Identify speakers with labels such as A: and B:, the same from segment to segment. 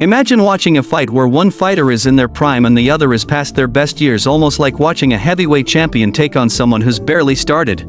A: Imagine watching a fight where one fighter is in their prime and the other is past their best years, almost like watching a heavyweight champion take on someone who's barely started.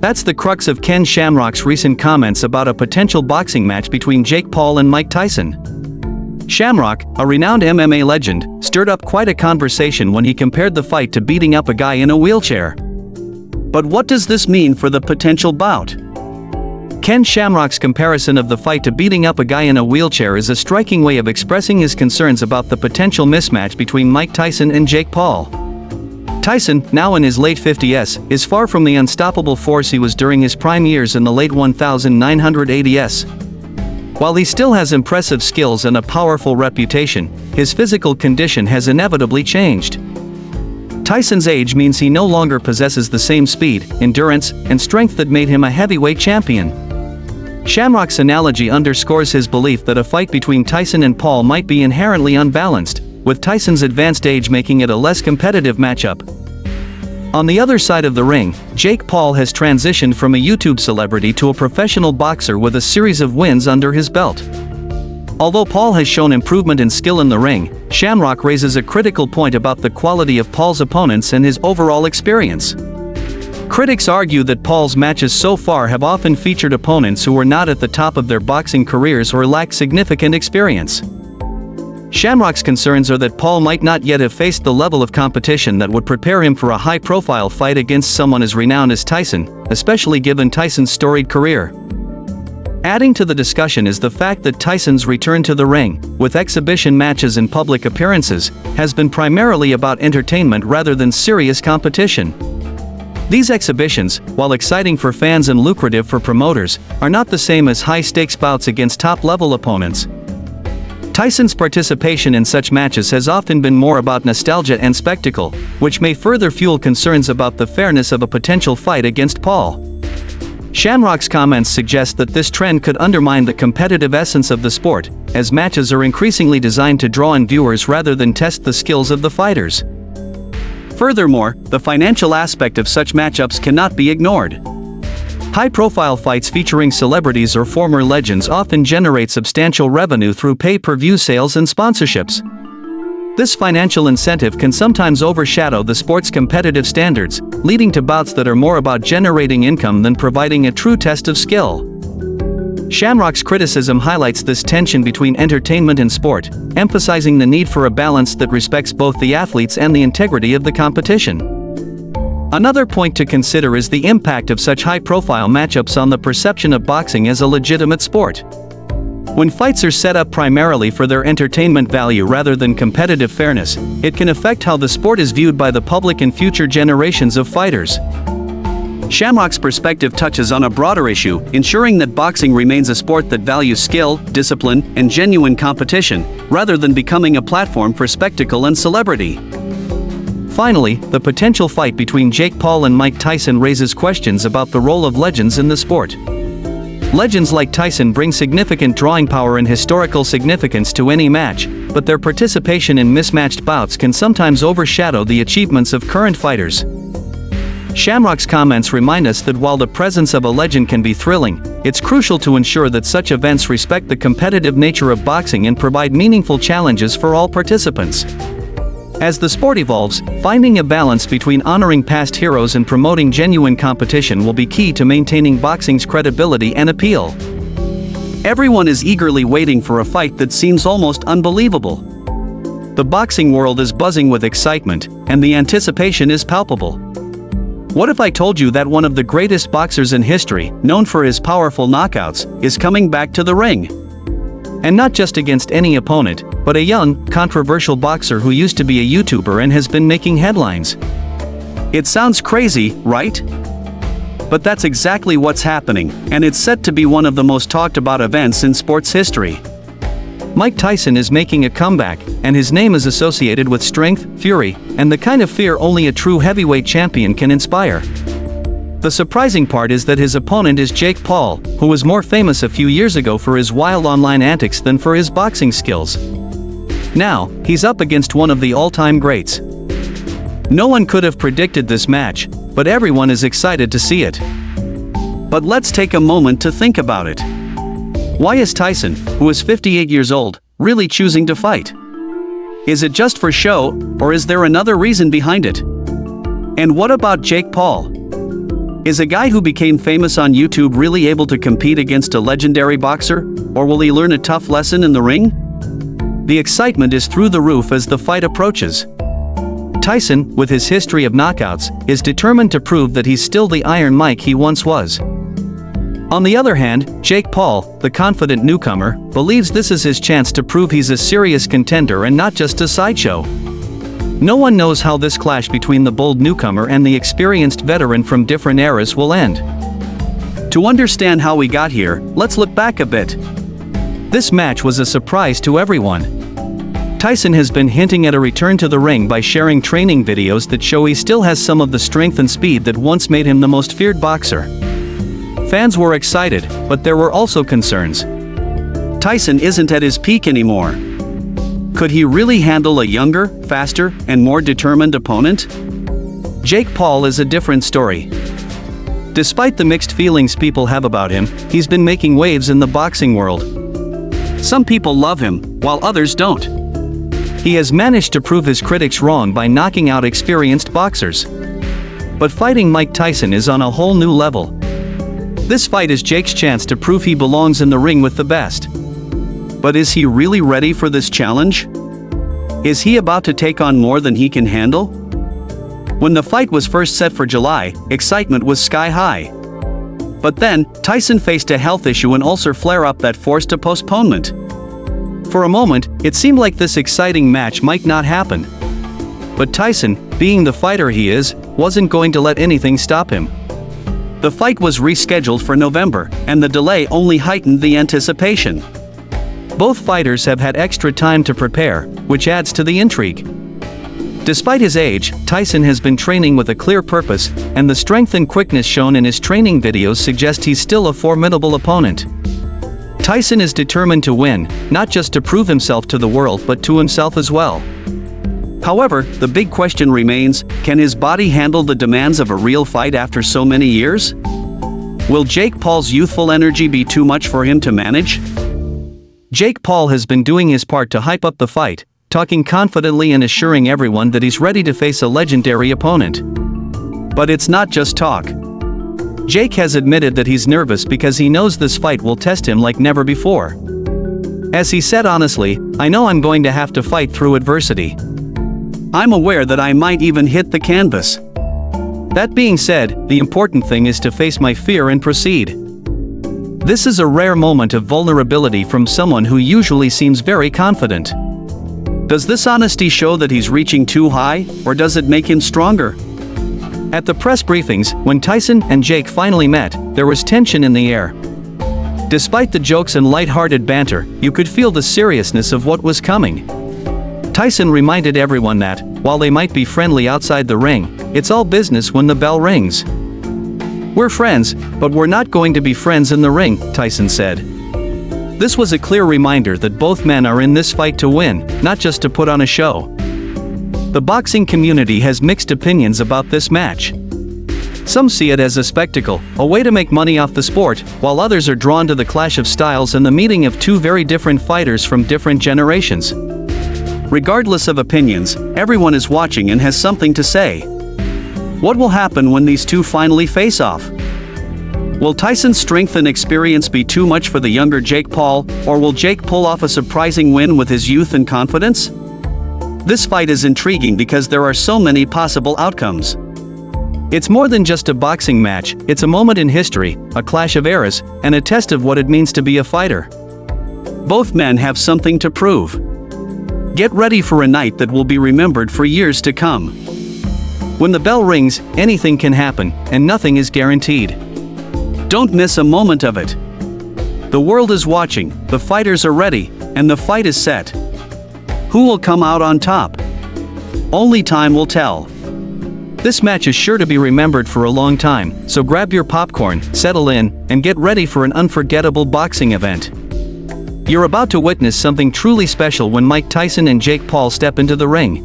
A: That's the crux of Ken Shamrock's recent comments about a potential boxing match between Jake Paul and Mike Tyson. Shamrock, a renowned MMA legend, stirred up quite a conversation when he compared the fight to beating up a guy in a wheelchair. But what does this mean for the potential bout? Ken Shamrock's comparison of the fight to beating up a guy in a wheelchair is a striking way of expressing his concerns about the potential mismatch between Mike Tyson and Jake Paul. Tyson, now in his late 50s, is far from the unstoppable force he was during his prime years in the late 1980s. While he still has impressive skills and a powerful reputation, his physical condition has inevitably changed. Tyson's age means he no longer possesses the same speed, endurance, and strength that made him a heavyweight champion. Shamrock's analogy underscores his belief that a fight between Tyson and Paul might be inherently unbalanced, with Tyson's advanced age making it a less competitive matchup. On the other side of the ring, Jake Paul has transitioned from a YouTube celebrity to a professional boxer with a series of wins under his belt. Although Paul has shown improvement in skill in the ring, Shamrock raises a critical point about the quality of Paul's opponents and his overall experience. Critics argue that Paul's matches so far have often featured opponents who were not at the top of their boxing careers or lack significant experience. Shamrock's concerns are that Paul might not yet have faced the level of competition that would prepare him for a high-profile fight against someone as renowned as Tyson, especially given Tyson's storied career. Adding to the discussion is the fact that Tyson's return to the ring, with exhibition matches and public appearances, has been primarily about entertainment rather than serious competition. These exhibitions, while exciting for fans and lucrative for promoters, are not the same as high-stakes bouts against top-level opponents. Tyson's participation in such matches has often been more about nostalgia and spectacle, which may further fuel concerns about the fairness of a potential fight against Paul. Shamrock's comments suggest that this trend could undermine the competitive essence of the sport, as matches are increasingly designed to draw in viewers rather than test the skills of the fighters. Furthermore, the financial aspect of such matchups cannot be ignored. High-profile fights featuring celebrities or former legends often generate substantial revenue through pay-per-view sales and sponsorships. This financial incentive can sometimes overshadow the sport's competitive standards, leading to bouts that are more about generating income than providing a true test of skill. Shamrock's criticism highlights this tension between entertainment and sport, emphasizing the need for a balance that respects both the athletes and the integrity of the competition. Another point to consider is the impact of such high-profile matchups on the perception of boxing as a legitimate sport. When fights are set up primarily for their entertainment value rather than competitive fairness, it can affect how the sport is viewed by the public and future generations of fighters. Shamrock's perspective touches on a broader issue, ensuring that boxing remains a sport that values skill, discipline, and genuine competition, rather than becoming a platform for spectacle and celebrity. Finally, the potential fight between Jake Paul and Mike Tyson raises questions about the role of legends in the sport. Legends like Tyson bring significant drawing power and historical significance to any match, but their participation in mismatched bouts can sometimes overshadow the achievements of current fighters. Shamrock's comments remind us that while the presence of a legend can be thrilling, it's crucial to ensure that such events respect the competitive nature of boxing and provide meaningful challenges for all participants. As the sport evolves, finding a balance between honoring past heroes and promoting genuine competition will be key to maintaining boxing's credibility and appeal. Everyone is eagerly waiting for a fight that seems almost unbelievable. The boxing world is buzzing with excitement, and the anticipation is palpable. What if I told you that one of the greatest boxers in history, known for his powerful knockouts, is coming back to the ring? And not just against any opponent, but a young, controversial boxer who used to be a YouTuber and has been making headlines. It sounds crazy, right? But that's exactly what's happening, and it's set to be one of the most talked about events in sports history. Mike Tyson is making a comeback, and his name is associated with strength, fury, and the kind of fear only a true heavyweight champion can inspire. The surprising part is that his opponent is Jake Paul, who was more famous a few years ago for his wild online antics than for his boxing skills. Now, he's up against one of the all-time greats. No one could have predicted this match, but everyone is excited to see it. But let's take a moment to think about it. Why is Tyson, who is 58 years old, really choosing to fight? Is it just for show, or is there another reason behind it? And what about Jake Paul? Is a guy who became famous on YouTube really able to compete against a legendary boxer, or will he learn a tough lesson in the ring? The excitement is through the roof as the fight approaches. Tyson, with his history of knockouts, is determined to prove that he's still the Iron Mike he once was. On the other hand, Jake Paul, the confident newcomer, believes this is his chance to prove he's a serious contender and not just a sideshow. No one knows how this clash between the bold newcomer and the experienced veteran from different eras will end. To understand how we got here, let's look back a bit. This match was a surprise to everyone. Tyson has been hinting at a return to the ring by sharing training videos that show he still has some of the strength and speed that once made him the most feared boxer. Fans were excited, but there were also concerns. Tyson isn't at his peak anymore. Could he really handle a younger, faster, and more determined opponent? Jake Paul is a different story. Despite the mixed feelings people have about him, he's been making waves in the boxing world. Some people love him, while others don't. He has managed to prove his critics wrong by knocking out experienced boxers. But fighting Mike Tyson is on a whole new level. This fight is Jake's chance to prove he belongs in the ring with the best. But is he really ready for this challenge? Is he about to take on more than he can handle? When the fight was first set for July, excitement was sky high. But then, Tyson faced a health issue and ulcer flare-up that forced a postponement. For a moment, it seemed like this exciting match might not happen. But Tyson, being the fighter he is, wasn't going to let anything stop him. The fight was rescheduled for November, and the delay only heightened the anticipation. Both fighters have had extra time to prepare, which adds to the intrigue. Despite his age, Tyson has been training with a clear purpose, and the strength and quickness shown in his training videos suggest he's still a formidable opponent. Tyson is determined to win, not just to prove himself to the world but to himself as well. However, the big question remains, can his body handle the demands of a real fight after so many years? Will Jake Paul's youthful energy be too much for him to manage? Jake Paul has been doing his part to hype up the fight, talking confidently and assuring everyone that he's ready to face a legendary opponent. But it's not just talk. Jake has admitted that he's nervous because he knows this fight will test him like never before. As he said honestly, "I know I'm going to have to fight through adversity. I'm aware that I might even hit the canvas. That being said, the important thing is to face my fear and proceed." This is a rare moment of vulnerability from someone who usually seems very confident. Does this honesty show that he's reaching too high, or does it make him stronger? At the press briefings, when Tyson and Jake finally met, there was tension in the air. Despite the jokes and light-hearted banter, you could feel the seriousness of what was coming. Tyson reminded everyone that, while they might be friendly outside the ring, it's all business when the bell rings. "We're friends, but we're not going to be friends in the ring," Tyson said. This was a clear reminder that both men are in this fight to win, not just to put on a show. The boxing community has mixed opinions about this match. Some see it as a spectacle, a way to make money off the sport, while others are drawn to the clash of styles and the meeting of two very different fighters from different generations. Regardless of opinions, everyone is watching and has something to say. What will happen when these two finally face off? Will Tyson's strength and experience be too much for the younger Jake Paul, or will Jake pull off a surprising win with his youth and confidence? This fight is intriguing because there are so many possible outcomes. It's more than just a boxing match, it's a moment in history, a clash of eras, and a test of what it means to be a fighter. Both men have something to prove. Get ready for a night that will be remembered for years to come. When the bell rings, anything can happen, and nothing is guaranteed. Don't miss a moment of it. The world is watching, the fighters are ready, and the fight is set. Who will come out on top? Only time will tell. This match is sure to be remembered for a long time, so grab your popcorn, settle in, and get ready for an unforgettable boxing event. You're about to witness something truly special when Mike Tyson and Jake Paul step into the ring.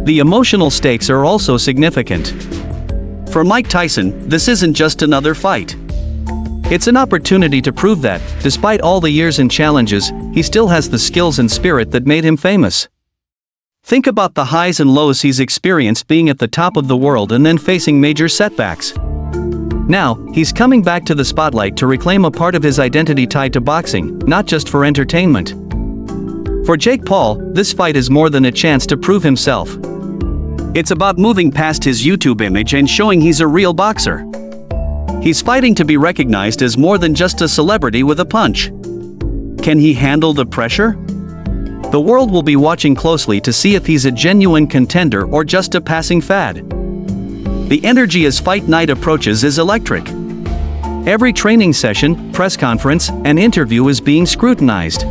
A: The emotional stakes are also significant. For Mike Tyson, this isn't just another fight. It's an opportunity to prove that, despite all the years and challenges, he still has the skills and spirit that made him famous. Think about the highs and lows he's experienced being at the top of the world and then facing major setbacks. Now, he's coming back to the spotlight to reclaim a part of his identity tied to boxing, not just for entertainment. For Jake Paul, this fight is more than a chance to prove himself. It's about moving past his YouTube image and showing he's a real boxer. He's fighting to be recognized as more than just a celebrity with a punch. Can he handle the pressure? The world will be watching closely to see if he's a genuine contender or just a passing fad. The energy as fight night approaches is electric. Every training session, press conference, and interview is being scrutinized.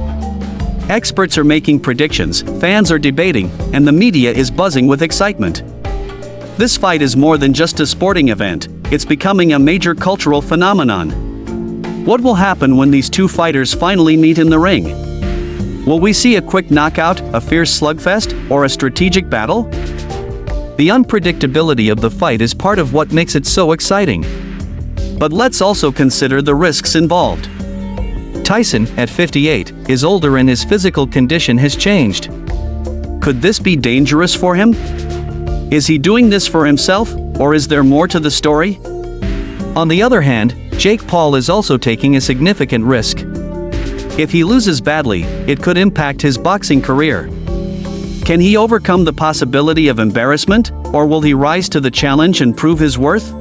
A: Experts are making predictions, fans are debating, and the media is buzzing with excitement. This fight is more than just a sporting event, it's becoming a major cultural phenomenon. What will happen when these two fighters finally meet in the ring? Will we see a quick knockout, a fierce slugfest, or a strategic battle? The unpredictability of the fight is part of what makes it so exciting. But let's also consider the risks involved. Tyson, at 58, is older and his physical condition has changed. Could this be dangerous for him? Is he doing this for himself, or is there more to the story? On the other hand, Jake Paul is also taking a significant risk. If he loses badly, it could impact his boxing career. Can he overcome the possibility of embarrassment, or will he rise to the challenge and prove his worth?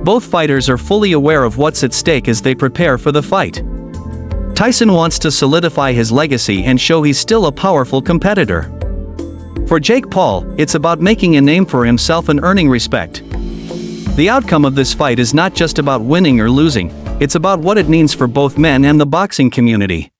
A: Both fighters are fully aware of what's at stake as they prepare for the fight. Tyson wants to solidify his legacy and show he's still a powerful competitor. For Jake Paul, it's about making a name for himself and earning respect. The outcome of this fight is not just about winning or losing, it's about what it means for both men and the boxing community.